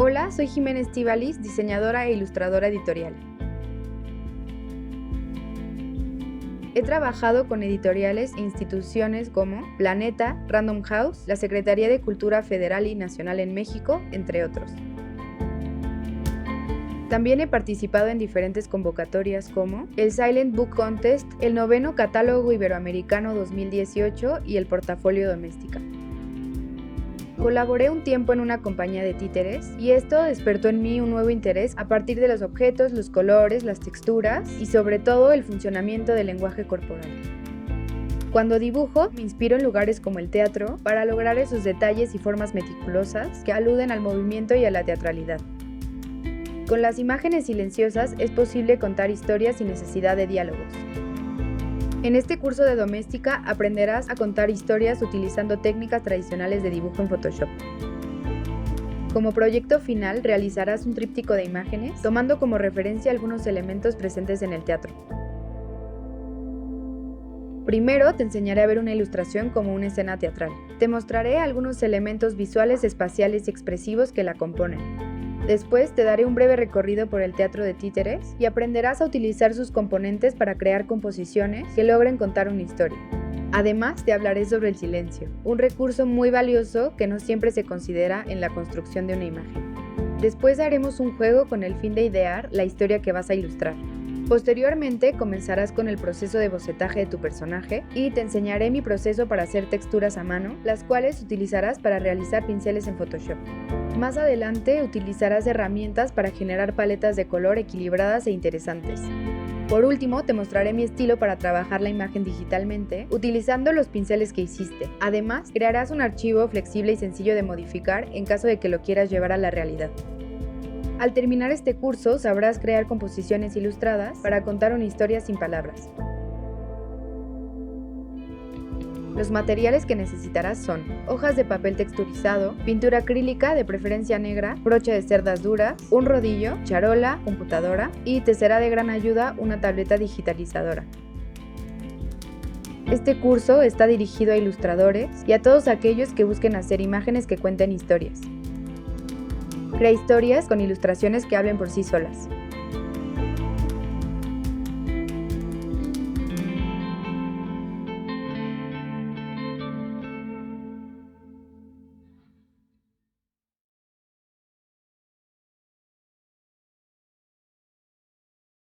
Hola, soy Jimena Estíbaliz, diseñadora e ilustradora editorial. He trabajado con editoriales e instituciones como Planeta, Random House, la Secretaría de Cultura Federal y Nacional en México, entre otros. También he participado en diferentes convocatorias como el Silent Book Contest, el 9º Catálogo Iberoamericano 2018 y el Portafolio Doméstica. Colaboré un tiempo en una compañía de títeres y esto despertó en mí un nuevo interés a partir de los objetos, los colores, las texturas y sobre todo el funcionamiento del lenguaje corporal. Cuando dibujo, me inspiro en lugares como el teatro para lograr esos detalles y formas meticulosas que aluden al movimiento y a la teatralidad. Con las imágenes silenciosas es posible contar historias sin necesidad de diálogos. En este curso de doméstica aprenderás a contar historias utilizando técnicas tradicionales de dibujo en Photoshop. Como proyecto final realizarás un tríptico de imágenes, tomando como referencia algunos elementos presentes en el teatro. Primero te enseñaré a ver una ilustración como una escena teatral. Te mostraré algunos elementos visuales, espaciales y expresivos que la componen. Después te daré un breve recorrido por el teatro de títeres y aprenderás a utilizar sus componentes para crear composiciones que logren contar una historia. Además, te hablaré sobre el silencio, un recurso muy valioso que no siempre se considera en la construcción de una imagen. Después haremos un juego con el fin de idear la historia que vas a ilustrar. Posteriormente comenzarás con el proceso de bocetaje de tu personaje y te enseñaré mi proceso para hacer texturas a mano, las cuales utilizarás para realizar pinceles en Photoshop. Más adelante utilizarás herramientas para generar paletas de color equilibradas e interesantes. Por último, te mostraré mi estilo para trabajar la imagen digitalmente utilizando los pinceles que hiciste. Además, crearás un archivo flexible y sencillo de modificar en caso de que lo quieras llevar a la realidad. Al terminar este curso, sabrás crear composiciones ilustradas para contar una historia sin palabras. Los materiales que necesitarás son hojas de papel texturizado, pintura acrílica de preferencia negra, brocha de cerdas duras, un rodillo, charola, computadora y te será de gran ayuda una tableta digitalizadora. Este curso está dirigido a ilustradores y a todos aquellos que busquen hacer imágenes que cuenten historias. Crea historias con ilustraciones que hablen por sí solas.